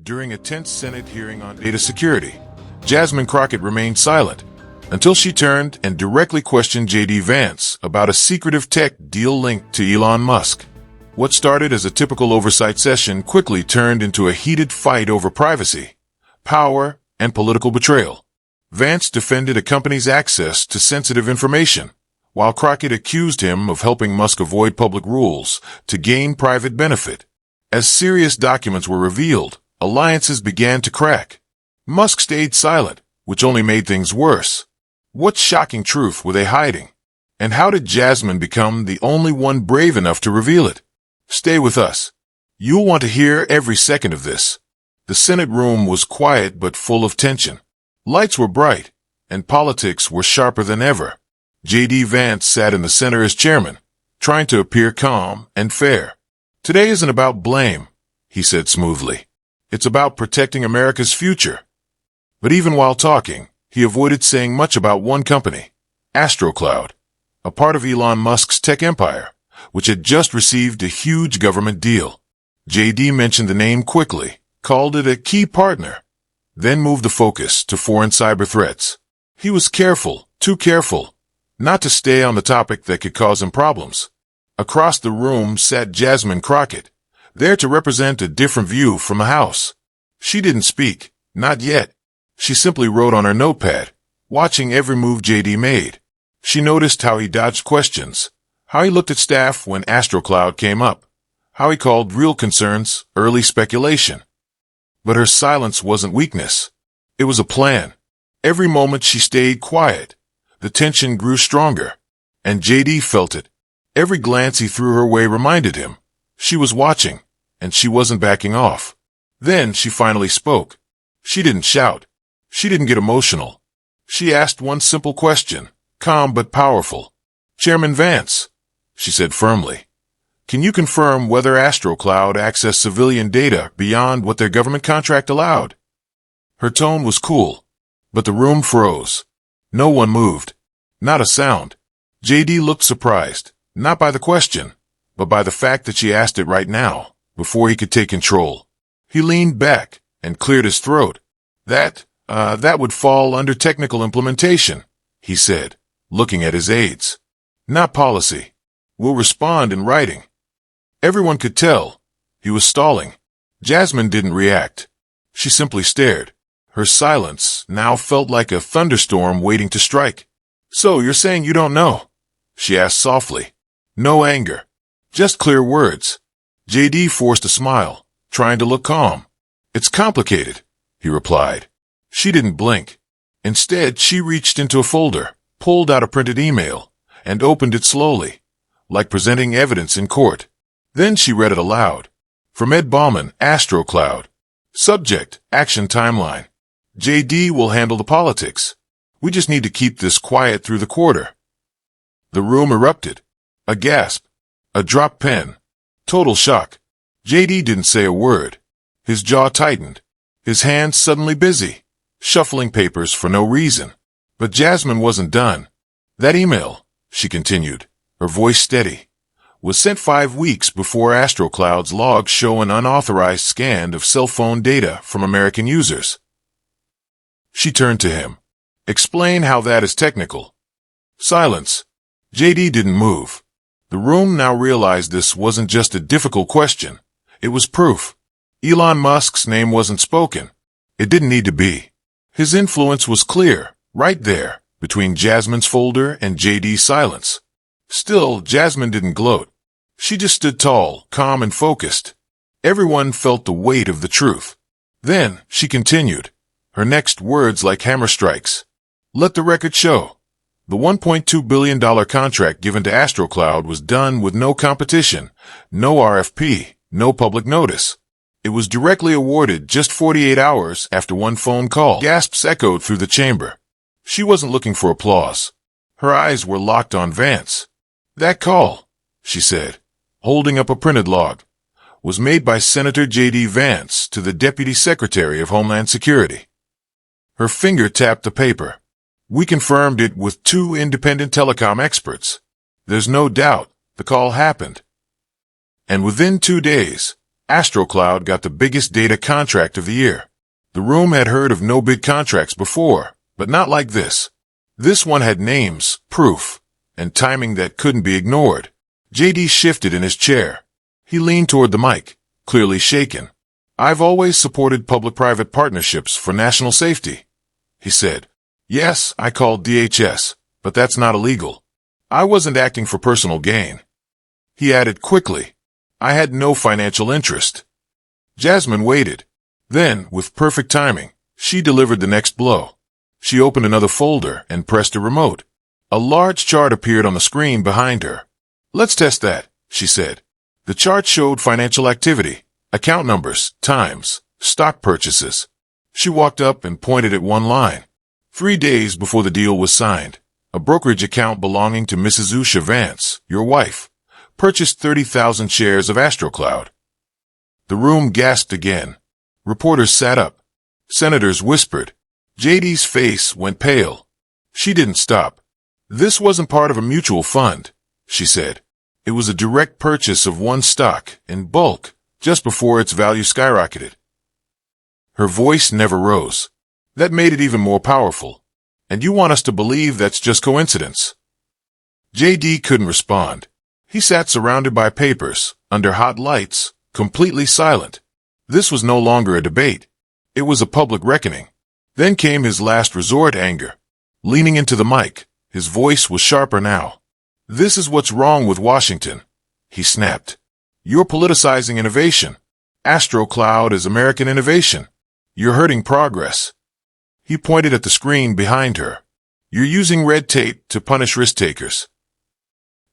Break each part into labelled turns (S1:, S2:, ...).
S1: during a tense Senate hearing on data security. Jasmine Crockett remained silent until she turned and directly questioned JD Vance about a secretive tech deal linked to Elon Musk. What started as a typical oversight session quickly turned into a heated fight over privacy, power, and political betrayal. Vance defended a company's access to sensitive information, while Crockett accused him of helping Musk avoid public rules to gain private benefit. As serious documents were revealed, alliances began to crack. Musk stayed silent, which only made things worse. What shocking truth were they hiding? And how did Jasmine become the only one brave enough to reveal it? Stay with us. You'll want to hear every second of this. The Senate room was quiet but full of tension. Lights were bright, and politics were sharper than ever. JD Vance sat in the center as chairman, trying to appear calm and fair. "Today isn't about blame," he said smoothly. "It's about protecting America's future." But even while talking, he avoided saying much about one company, AstroCloud, a part of Elon Musk's tech empire, which had just received a huge government deal. JD mentioned the name quickly, called it a key partner, then moved the focus to foreign cyber threats. He was careful, too careful, not to stay on the topic that could cause him problems. Across the room sat Jasmine Crockett, there to represent a different view from the House. She didn't speak, not yet. She simply wrote on her notepad, watching every move JD made. She noticed how he dodged questions, how he looked at staff when AstroCloud came up, how he called real concerns early speculation. But her silence wasn't weakness. It was a plan. Every moment she stayed quiet, the tension grew stronger, and JD felt it. Every glance he threw her way reminded him she was watching, and she wasn't backing off. Then she finally spoke. She didn't shout. She didn't get emotional. She asked one simple question, calm but powerful. "Chairman Vance," she said firmly, "can you confirm whether AstroCloud accessed civilian data beyond what their government contract allowed?" Her tone was cool, but the room froze. No one moved. Not a sound. JD looked surprised, not by the question, but by the fact that she asked it right now, before he could take control. He leaned back and cleared his throat. That would fall under technical implementation," he said, looking at his aides. "Not policy. We'll respond in writing." Everyone could tell he was stalling. Jasmine didn't react. She simply stared. Her silence now felt like a thunderstorm waiting to strike. "So you're saying you don't know?" she asked softly. No anger, just clear words. JD forced a smile, trying to look calm. "It's complicated," he replied. She didn't blink. Instead, she reached into a folder, pulled out a printed email, and opened it slowly, like presenting evidence in court. Then she read it aloud. From Ed Bauman, AstroCloud. Subject, action timeline. JD will handle the politics. We just need to keep this quiet through the quarter. The room erupted. A gasp. A dropped pen. Total shock. JD didn't say a word. His jaw tightened. His hands suddenly busy, shuffling papers for no reason. But Jasmine wasn't done. "That email," she continued, her voice steady, "was sent 5 weeks before AstroCloud's logs show an unauthorized scan of cell phone data from American users." She turned to him. "Explain how that is technical." Silence. JD didn't move. The room now realized this wasn't just a difficult question. It was proof. Elon Musk's name wasn't spoken. It didn't need to be. His influence was clear, right there, between Jasmine's folder and JD's silence. Still, Jasmine didn't gloat. She just stood tall, calm and focused. Everyone felt the weight of the truth. Then, she continued, her next words like hammer strikes. "Let the record show. The $1.2 billion contract given to AstroCloud was done with no competition, no RFP, no public notice. It was directly awarded just 48 hours after one phone call." Gasps echoed through the chamber. She wasn't looking for applause. Her eyes were locked on Vance. "That call," she said, holding up a printed log, "was made by Senator JD Vance to the Deputy Secretary of Homeland Security." Her finger tapped the paper. "We confirmed it with 2 independent telecom experts. There's no doubt the call happened." And within 2 days, AstroCloud got the biggest data contract of the year. The room had heard of no big contracts before, but not like this. This one had names, proof, and timing that couldn't be ignored. JD shifted in his chair. He leaned toward the mic, clearly shaken. "I've always supported public-private partnerships for national safety," he said. "Yes, I called DHS, but that's not illegal. I wasn't acting for personal gain." He added quickly, "I had no financial interest." Jasmine waited. Then, with perfect timing, she delivered the next blow. She opened another folder and pressed a remote. A large chart appeared on the screen behind her. "Let's test that," she said. The chart showed financial activity, account numbers, times, stock purchases. She walked up and pointed at one line. 3 days before the deal was signed, a brokerage account belonging to Mrs. Usha Vance, your wife, purchased 30,000 shares of AstroCloud. The room gasped again. Reporters sat up. Senators whispered. JD's face went pale. She didn't stop. "This wasn't part of a mutual fund," she said. "It was a direct purchase of one stock, in bulk, just before its value skyrocketed." Her voice never rose. That made it even more powerful. "And you want us to believe that's just coincidence?" JD couldn't respond. He sat surrounded by papers, under hot lights, completely silent. This was no longer a debate. It was a public reckoning. Then came his last resort anger. Leaning into the mic, his voice was sharper now. "This is what's wrong with Washington," he snapped. "You're politicizing innovation. AstroCloud is American innovation. You're hurting progress." He pointed at the screen behind her. "You're using red tape to punish risk-takers."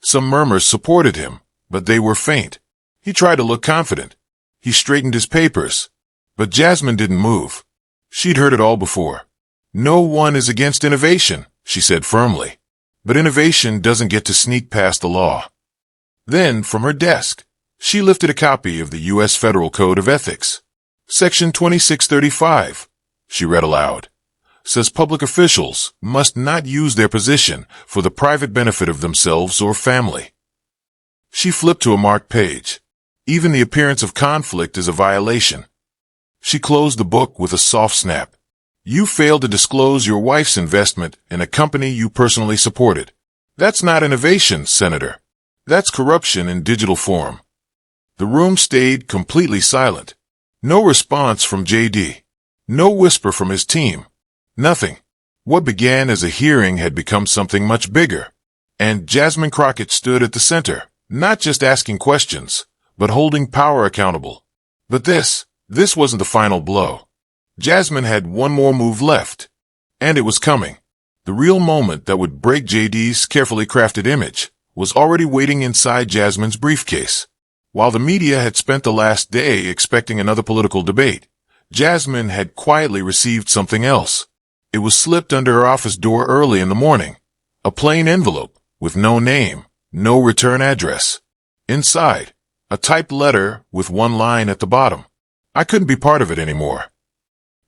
S1: Some murmurs supported him, but they were faint. He tried to look confident. He straightened his papers. But Jasmine didn't move. She'd heard it all before. "No one is against innovation," she said firmly. "But innovation doesn't get to sneak past the law." Then, from her desk, she lifted a copy of the U.S. Federal Code of Ethics. "Section 2635, she read aloud, "says public officials must not use their position for the private benefit of themselves or family." She flipped to a marked page. Even the appearance of conflict is a violation. She closed the book with a soft snap. "You failed to disclose your wife's investment in a company you personally supported. That's not innovation, Senator. That's corruption in digital form." The room stayed completely silent. No response from JD. No whisper from his team. Nothing. What began as a hearing had become something much bigger. And Jasmine Crockett stood at the center, not just asking questions, but holding power accountable. But this wasn't the final blow. Jasmine had one more move left. And it was coming. The real moment that would break JD's carefully crafted image was already waiting inside Jasmine's briefcase. While the media had spent the last day expecting another political debate, Jasmine had quietly received something else. It was slipped under her office door early in the morning. A plain envelope with no name, no return address. Inside, a typed letter with one line at the bottom. "I couldn't be part of it anymore."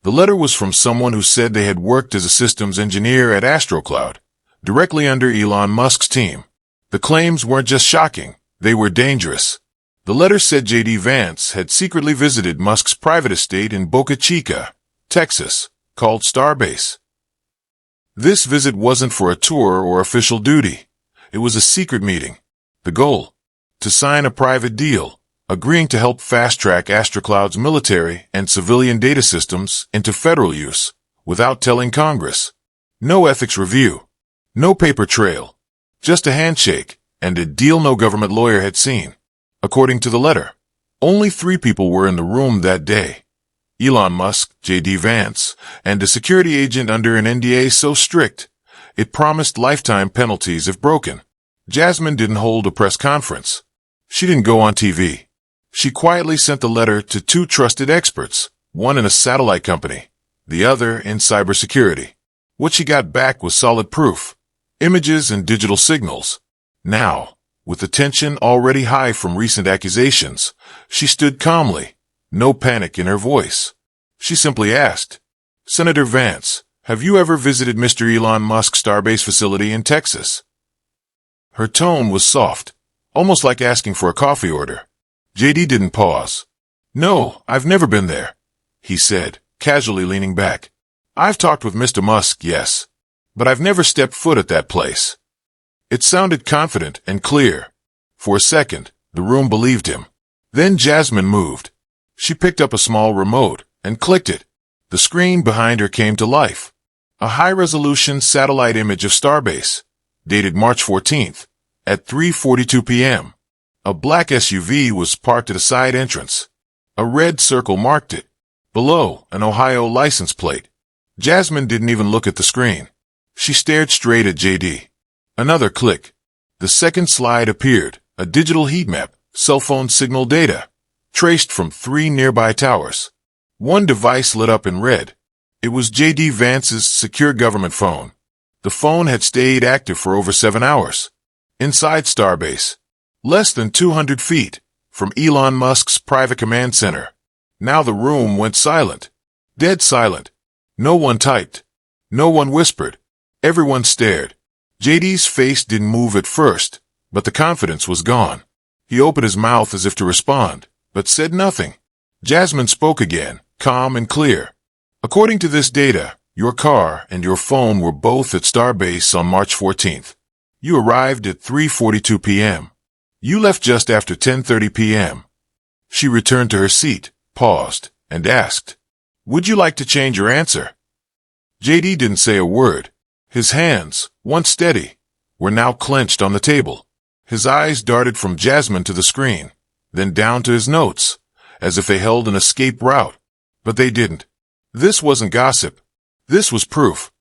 S1: The letter was from someone who said they had worked as a systems engineer at AstroCloud, directly under Elon Musk's team. The claims weren't just shocking, they were dangerous. The letter said JD Vance had secretly visited Musk's private estate in Boca Chica, Texas, called Starbase. This visit wasn't for a tour or official duty. It was a secret meeting. The goal? To sign a private deal, agreeing to help fast-track AstroCloud's military and civilian data systems into federal use, without telling Congress. No ethics review. No paper trail. Just a handshake, and a deal no government lawyer had seen. According to the letter, only 3 people were in the room that day. Elon Musk, JD Vance, and a security agent under an NDA so strict, it promised lifetime penalties if broken. Jasmine didn't hold a press conference. She didn't go on TV. She quietly sent the letter to 2 trusted experts, one in a satellite company, the other in cybersecurity. What she got back was solid proof, images and digital signals. Now, with the tension already high from recent accusations, she stood calmly, no panic in her voice. She simply asked, "Senator Vance, have you ever visited Mr. Elon Musk's Starbase facility in Texas?" Her tone was soft, almost like asking for a coffee order. JD didn't pause. No, I've never been there, he said, casually leaning back. I've talked with Mr. Musk, yes, but I've never stepped foot at that place. It sounded confident and clear. For a second, the room believed him. Then Jasmine moved. She picked up a small remote and clicked it. The screen behind her came to life. A high-resolution satellite image of Starbase, dated March 14th, at 3:42 p.m. A black SUV was parked at a side entrance. A red circle marked it. Below, an Ohio license plate. Jasmine didn't even look at the screen. She stared straight at JD. Another click. The second slide appeared, a digital heat map, cell phone signal data, traced from 3 nearby towers. One device lit up in red. It was JD Vance's secure government phone. The phone had stayed active for over 7 hours. Inside Starbase, less than 200 feet from Elon Musk's private command center. Now the room went silent. Dead silent. No one typed. No one whispered. Everyone stared. JD's face didn't move at first, but the confidence was gone. He opened his mouth as if to respond, but said nothing. Jasmine spoke again, calm and clear. According to this data, your car and your phone were both at Starbase on March 14th. You arrived at 3:42 p.m. You left just after 10:30 p.m. She returned to her seat, paused, and asked, "Would you like to change your answer?" JD didn't say a word. His hands, once steady, were now clenched on the table. His eyes darted from Jasmine to the screen, then down to his notes, as if they held an escape route. But they didn't. This wasn't gossip. This was proof.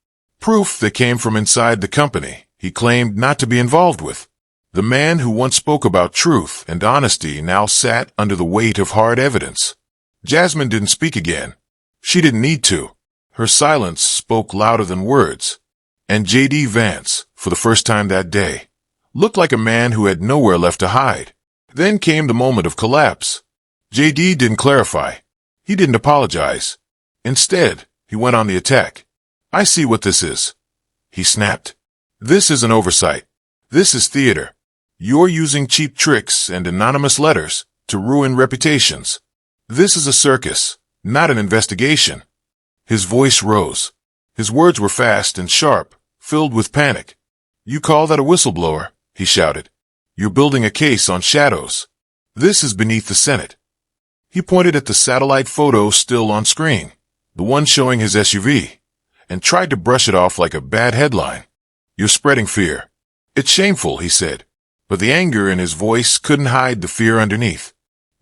S1: Proof that came from inside the company he claimed not to be involved with. The man who once spoke about truth and honesty now sat under the weight of hard evidence. Jasmine didn't speak again. She didn't need to. Her silence spoke louder than words. And JD Vance, for the first time that day, looked like a man who had nowhere left to hide. Then came the moment of collapse. JD didn't clarify. He didn't apologize. Instead, he went on the attack. "I see what this is," he snapped. "This is an oversight. This is theater. You're using cheap tricks and anonymous letters to ruin reputations. This is a circus, not an investigation." His voice rose. His words were fast and sharp, filled with panic. "You call that a whistleblower?" he shouted. "You're building a case on shadows. This is beneath the Senate." He pointed at the satellite photo still on screen, the one showing his SUV, and tried to brush it off like a bad headline. "You're spreading fear." "It's shameful," he said, but the anger in his voice couldn't hide the fear underneath.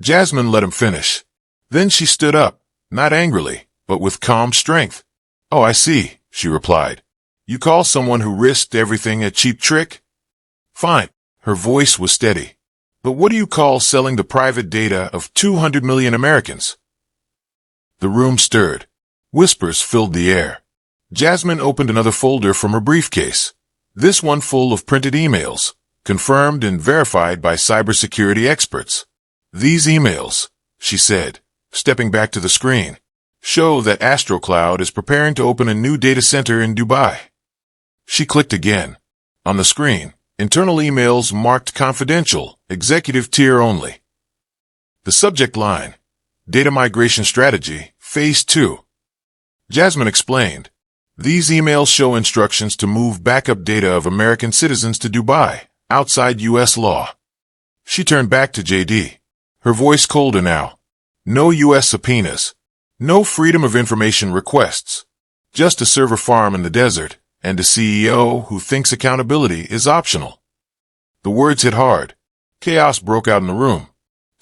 S1: Jasmine let him finish. Then she stood up, not angrily, but with calm strength. "Oh, I see," she replied. "You call someone who risked everything a cheap trick? Fine." Her voice was steady. "But what do you call selling the private data of 200 million Americans?" The room stirred. Whispers filled the air. Jasmine opened another folder from her briefcase, this one full of printed emails, confirmed and verified by cybersecurity experts. "These emails," she said, stepping back to the screen, "show that AstroCloud is preparing to open a new data center in Dubai." She clicked again. On the screen, internal emails marked confidential, executive tier only. The subject line, Data Migration Strategy, Phase 2. Jasmine explained, "These emails show instructions to move backup data of American citizens to Dubai, outside U.S. law." She turned back to JD, her voice colder now. "No U.S. subpoenas. No Freedom of Information requests. Just a server farm in the desert, and a CEO who thinks accountability is optional." The words hit hard. Chaos broke out in the room.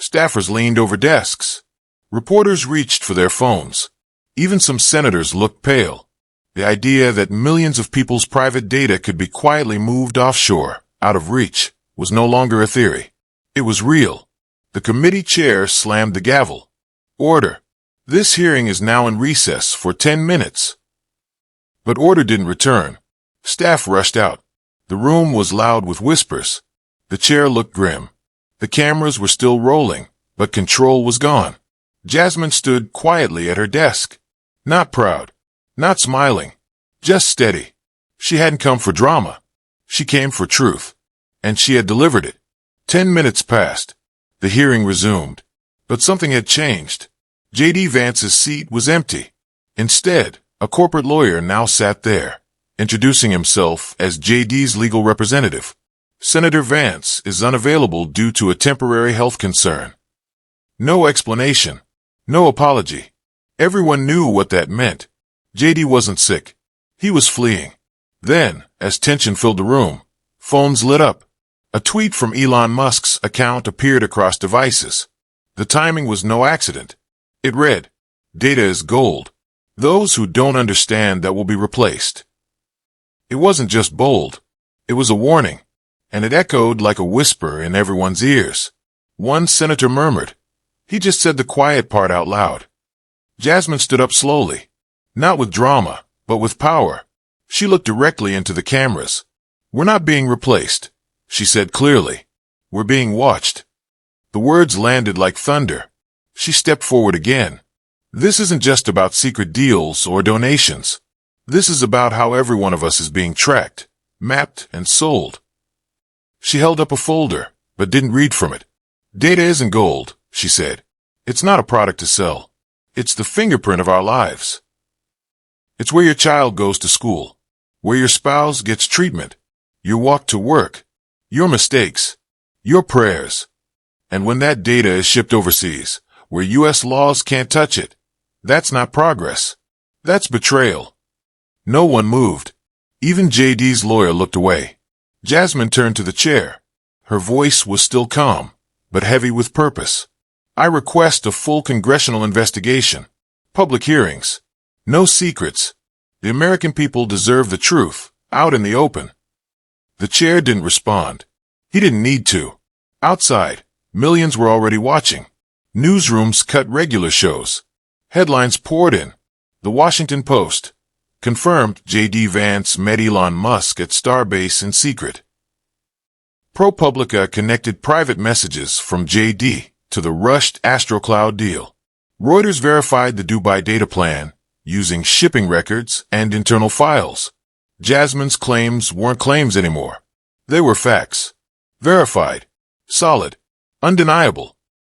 S1: Staffers leaned over desks. Reporters reached for their phones. Even some senators looked pale. The idea that millions of people's private data could be quietly moved offshore, out of reach, was no longer a theory. It was real. The committee chair slammed the gavel. "Order. This hearing is now in recess for 10 minutes. But order didn't return. Staff rushed out. The room was loud with whispers. The chair looked grim. The cameras were still rolling, but control was gone. Jasmine stood quietly at her desk. Not proud. Not smiling. Just steady. She hadn't come for drama. She came for truth. And she had delivered it. 10 minutes passed. The hearing resumed. But something had changed. JD Vance's seat was empty. Instead, a corporate lawyer now sat there, introducing himself as JD's legal representative. Senator Vance is unavailable due to a temporary health concern. No explanation. No apology. Everyone knew what that meant. JD wasn't sick. He was fleeing. Then, as tension filled the room, phones lit up. A tweet from Elon Musk's account appeared across devices. The timing was no accident. It read, "Data is gold. Those who don't understand that will be replaced." It wasn't just bold. It was a warning, and it echoed like a whisper in everyone's ears. One senator murmured. He just said the quiet part out loud. Jasmine stood up slowly, not with drama, but with power. She looked directly into the cameras. "We're not being replaced," she said clearly. "We're being watched." The words landed like thunder. She stepped forward again. "This isn't just about secret deals or donations. This is about how every one of us is being tracked, mapped, and sold." She held up a folder, but didn't read from it. "Data isn't gold," she said. "It's not a product to sell. It's the fingerprint of our lives. It's where your child goes to school, where your spouse gets treatment, your walk to work, your mistakes, your prayers. And when that data is shipped overseas, where U.S. laws can't touch it, that's not progress. That's betrayal." No one moved. Even JD's lawyer looked away. Jasmine turned to the chair. Her voice was still calm, but heavy with purpose. "I request a full congressional investigation. Public hearings. No secrets. The American people deserve the truth, out in the open." The chair didn't respond. He didn't need to. Outside, millions were already watching. Newsrooms cut regular shows. Headlines poured in. The Washington Post confirmed JD Vance met Elon Musk at Starbase in secret. ProPublica connected private messages from JD to the rushed AstroCloud deal. Reuters verified the Dubai data plan using shipping records and internal files. Jasmine's claims weren't claims anymore. They were facts. Verified. Solid. Undeniable.